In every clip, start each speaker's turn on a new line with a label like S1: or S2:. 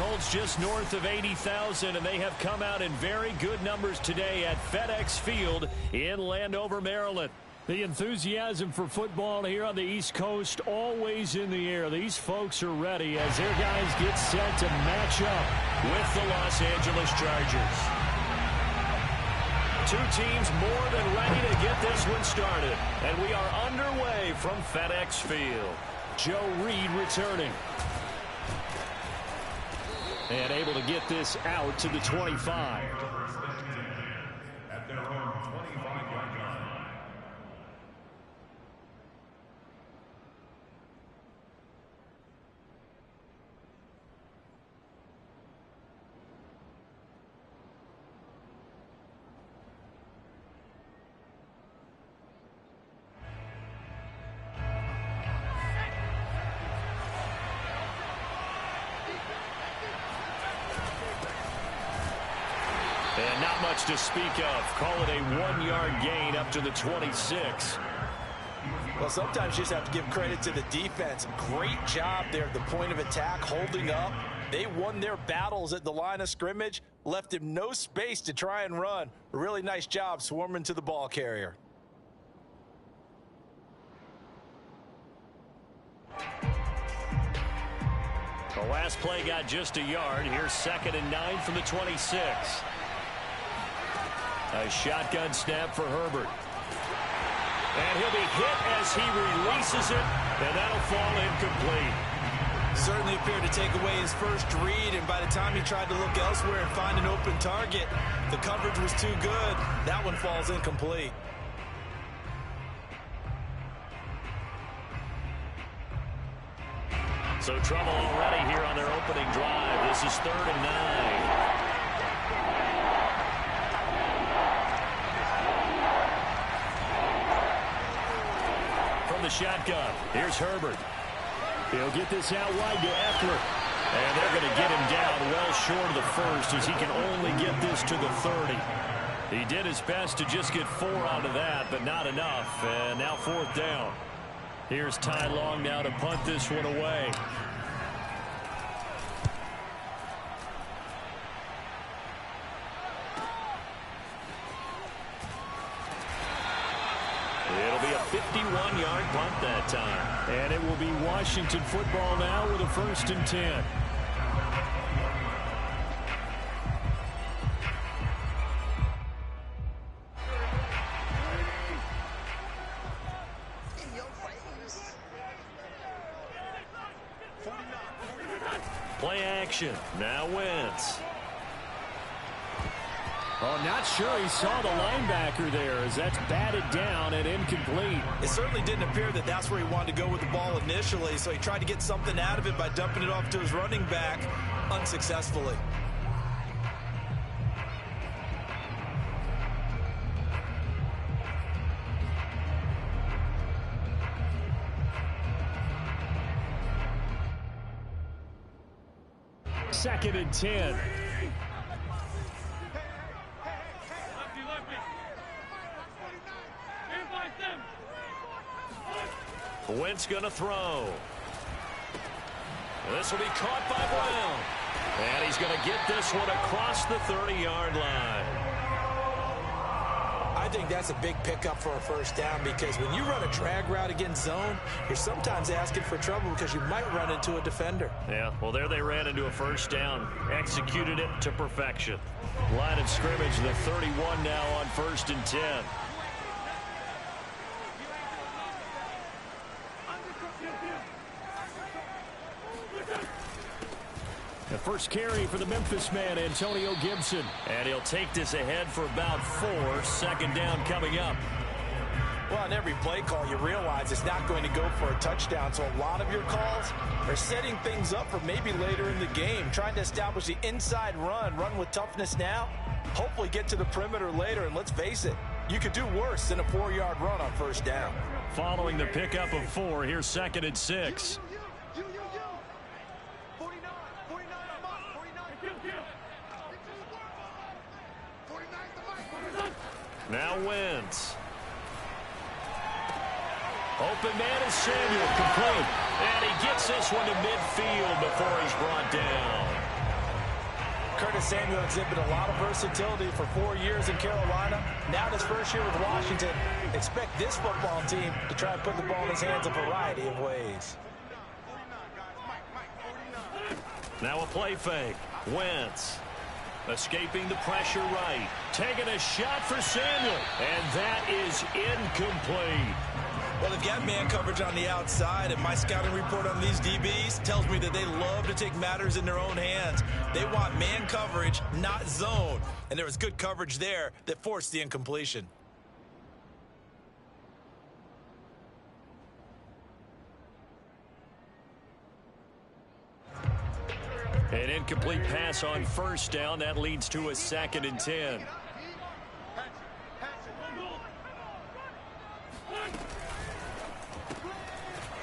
S1: holds just north of 80,000, and they have come out in very good numbers today at FedEx Field in Landover, Maryland. The enthusiasm for football here on the East Coast always in the air. These folks are ready as their guys get set to match up with the Los Angeles Chargers. Two teams more than ready to get this one started, and we are underway from FedEx Field. Joe Reed returning. And able to get this out to the 25. At their own 25-yard line. And not much to speak of. Call it a 1-yard gain up to the 26.
S2: Well, sometimes you just have to give credit to the defense. Great job there at the point of attack, holding up. They won their battles at the line of scrimmage, left him no space to try and run. A really nice job swarming to the ball carrier.
S1: The last play got just a yard. Here's 2nd and 9 from the 26. A shotgun snap for Herbert. And he'll be hit as he releases it, and that'll fall incomplete.
S2: Certainly appeared to take away his first read, and by the time he tried to look elsewhere and find an open target, the coverage was too good. That one falls incomplete.
S1: So trouble already here on their opening drive. This is 3rd and 9. The shotgun. Here's Herbert. He'll get this out wide to Eckler. And they're going to get him down well short of the first as he can only get this to the 30. He did his best to just get 4 out of that, but not enough. And now 4th down. Here's Ty Long now to punt this one away. It'll be a 51-yard punt that time. And it will be Washington football now with a 1st and 10. Play action. Now Wentz. Oh, not sure he saw the linebacker there as that's batted down and incomplete.
S2: It certainly didn't appear that that's where he wanted to go with the ball initially, so he tried to get something out of it by dumping it off to his running back unsuccessfully.
S1: Second and 10. Wentz going to throw. This will be caught by Brown. And he's going to get this one across the 30-yard line.
S2: I think that's a big pickup for a 1st down because when you run a drag route against zone, you're sometimes asking for trouble because you might run into a defender.
S1: Yeah, well, there they ran into a 1st down. Executed it to perfection. Line of scrimmage, the 31 now on 1st and 10. The first carry for the Memphis man, Antonio Gibson. And he'll take this ahead for about 4. 2nd down coming up.
S2: Well, on every play call, you realize it's not going to go for a touchdown. So a lot of your calls are setting things up for maybe later in the game, trying to establish the inside run with toughness now, hopefully get to the perimeter later. And let's face it, you could do worse than a 4-yard run on 1st down.
S1: Following the pickup of 4, here's 2nd and 6. Now Wentz. Open man is Samuel, complete. And he gets this one to midfield before he's brought down.
S2: Curtis Samuel exhibited a lot of versatility for 4 years in Carolina. Now in his first year with Washington, expect this football team to try and put the ball in his hands a variety of ways.
S1: Now a play fake. Wentz escaping the pressure right. Taking a shot for Samuel. And that is incomplete.
S2: Well, they've got man coverage on the outside, and my scouting report on these DBs tells me that they love to take matters in their own hands. They want man coverage, not zone. And there was good coverage there that forced the incompletion.
S1: An incomplete pass on first down. That leads to a 2nd and 10.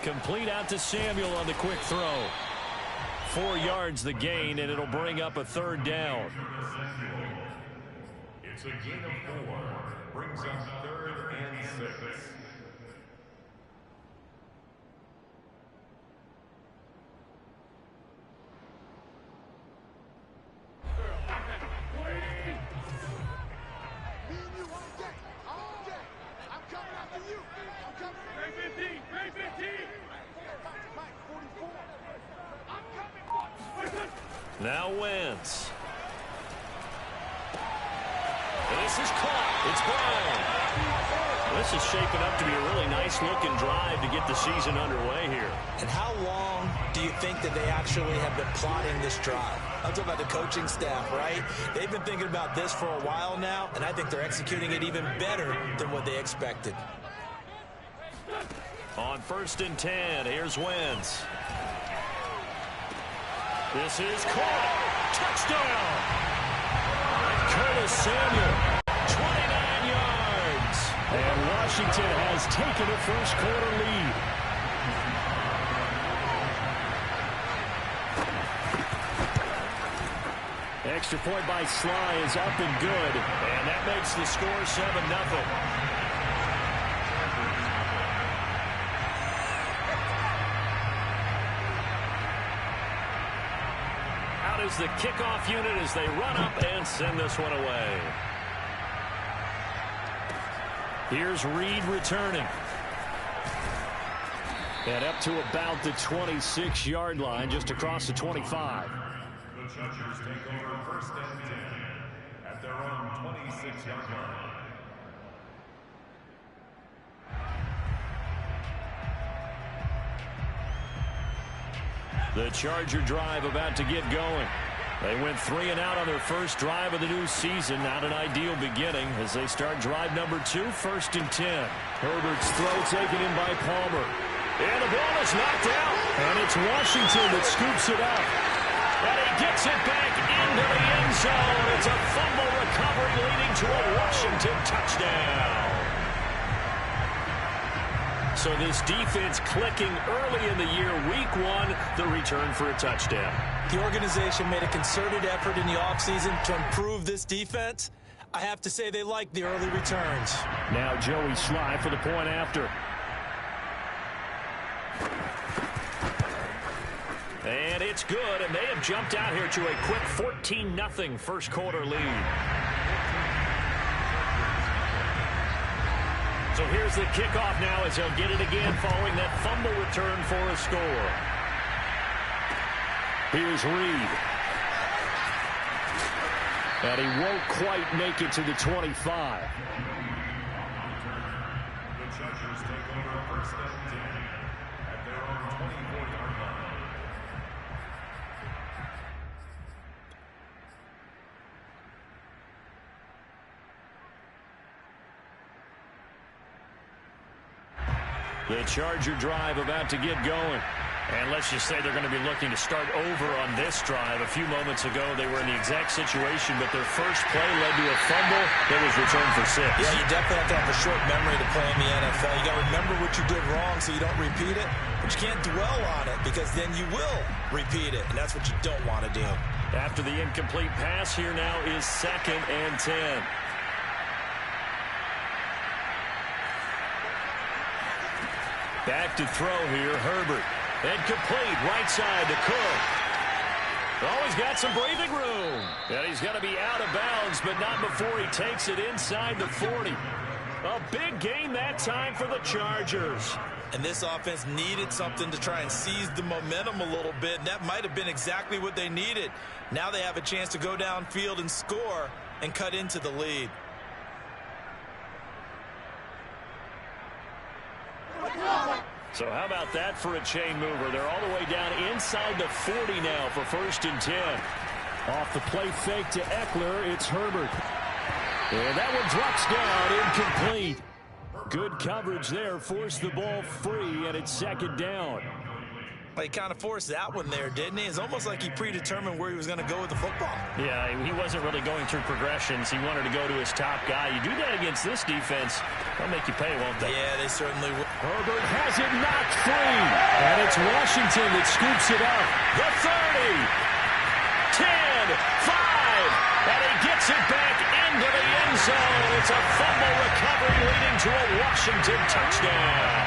S1: Complete out to Samuel on the quick throw. 4 yards the gain, and it'll bring up a 3rd down.
S3: It's a gain of 4. Brings up 3rd and 6.
S1: Now Wentz. This is caught. It's Brown. This is shaping up to be a really nice-looking drive to get the season underway here.
S2: And how long do you think that they actually have been plotting this drive? I'm talking about the coaching staff, right? They've been thinking about this for a while now, and I think they're executing it even better than what they expected.
S1: On 1st and 10, here's Wentz. This is caught. Touchdown. Curtis Samuel, 29 yards. And Washington has taken a first-quarter lead. Extra point by Sly is up and good. And that makes the score 7-0. Is the kickoff unit as they run up and send this one away. Here's Reed returning. And up to about the 26-yard line, just across the 25.
S3: The Chargers take over 1st and 10 at their own 26-yard line.
S1: The Charger drive about to get going. They went 3 and out on their first drive of the new season. Not an ideal beginning as they start drive number 2, 1st and 10. Herbert's throw taken in by Palmer. And the ball is knocked out. And it's Washington that scoops it up. And he gets it back into the end zone. It's a fumble recovery leading to a Washington touchdown. So this defense clicking early in the year, week 1, the return for a touchdown.
S2: The organization made a concerted effort in the offseason to improve this defense. I have to say they like the early returns.
S1: Now Joey Sly for the point after. And it's good, and they have jumped out here to a quick 14-0 first-quarter lead. So here's the kickoff now as they'll get it again following that fumble return for a score. Here's Reed. And he won't quite make it to the 25.
S3: The Chargers take over 1st and 10 at their own 24-yard line.
S1: The Charger drive about to get going. And let's just say they're going to be looking to start over on this drive. A few moments ago, they were in the exact situation, but their first play led to a fumble that was returned for 6.
S2: Yeah, you definitely have to have a short memory to play in the NFL. You got to remember what you did wrong so you don't repeat it, but you can't dwell on it because then you will repeat it, and that's what you don't want to do.
S1: After the incomplete pass, here now is 2nd and 10. Back to throw here, Herbert. And complete, right side to Cook. Oh, he's got some breathing room. And he's going to be out of bounds, but not before he takes it inside the 40. A big gain that time for the Chargers.
S2: And this offense needed something to try and seize the momentum a little bit, and that might have been exactly what they needed. Now they have a chance to go downfield and score and cut into the lead.
S1: So how about that for a chain mover? They're all the way down inside the 40 now for 1st and 10. Off the play fake to Eckler, it's Herbert. And that one drops down, incomplete. Good coverage there, forced the ball free, and it's 2nd down.
S2: Well, he kind of forced that one there, didn't he? It's almost like he predetermined where he was going to go with the football.
S1: Yeah, he wasn't really going through progressions. He wanted to go to his top guy. You do that against this defense, they'll make you pay, won't they?
S2: Yeah, they certainly will.
S1: Herbert has it knocked free, and it's Washington that scoops it up. The 30, 10, 5, and he gets it back into the end zone. It's a fumble recovery leading to a Washington touchdown.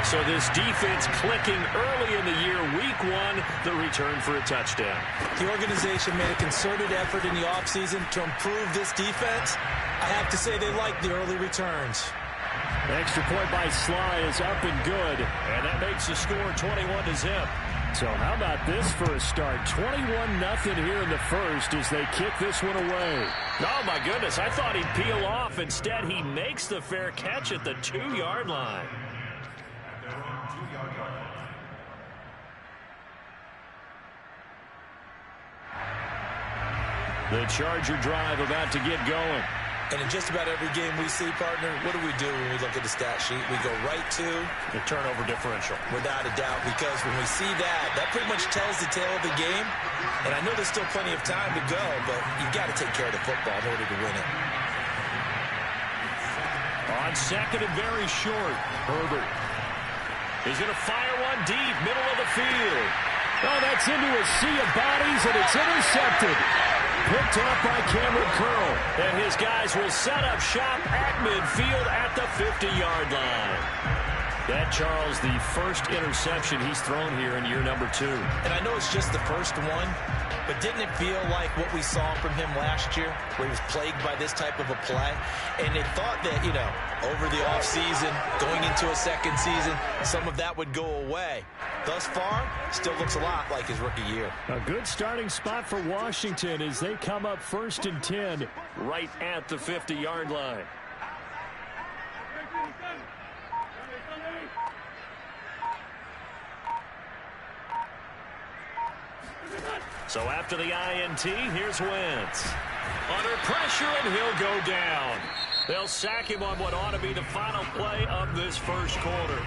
S1: So this defense clicking early in the year, week 1, the return for a touchdown.
S2: The organization made a concerted effort in the offseason to improve this defense. I have to say they like the early returns.
S1: Extra point by Sly is up and good, and that makes the score 21-0. So how about this for a start? 21-0 here in the first as they kick this one away. Oh, my goodness, I thought he'd peel off. Instead, he makes the fair catch at the 2-yard line. The Charger drive about to get going.
S2: And in just about every game we see, partner, what do we do when we look at the stat sheet? We go right to
S1: the turnover differential.
S2: Without a doubt, because when we see that, that pretty much tells the tale of the game. And I know there's still plenty of time to go, but you've got to take care of the football in order to win it.
S1: On 2nd and very short, Herbert. He's going to fire one deep, middle of the field. Oh, that's into a sea of bodies, and it's intercepted. Picked up by Cameron Curl. And his guys will set up shop at midfield at the 50-yard line. That, Charles, the first interception he's thrown here in year number 2.
S2: And I know it's just the first one, but didn't it feel like what we saw from him last year, where he was plagued by this type of a play? And they thought that, you know, over the offseason, going into a second season, some of that would go away. Thus far, still looks a lot like his rookie year.
S1: A good starting spot for Washington as they come up 1st and 10 right at the 50-yard line. So after the INT, here's Wentz. Under pressure, and he'll go down. They'll sack him on what ought to be the final play of this first quarter.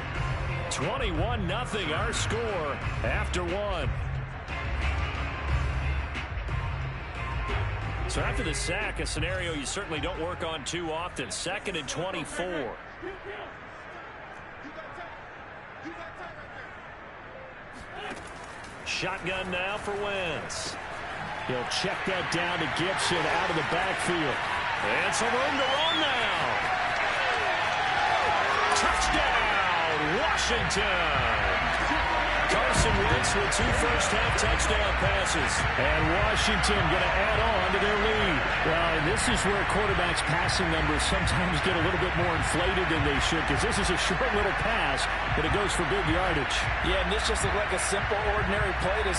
S1: 21-0 our score after 1. So after the sack, a scenario you certainly don't work on too often. 2nd and 24. Shotgun now for Wentz. He'll check that down to Gibson out of the backfield. And some room to run now. Touchdown, Washington. Carson Wentz with 2 first-half touchdown passes. And Washington going to add on to their lead. Well, and this is where quarterbacks' passing numbers sometimes get a little bit more inflated than they should, because this is a short little pass, but it goes for big yardage.
S2: Yeah, and this just looked like a simple, ordinary play to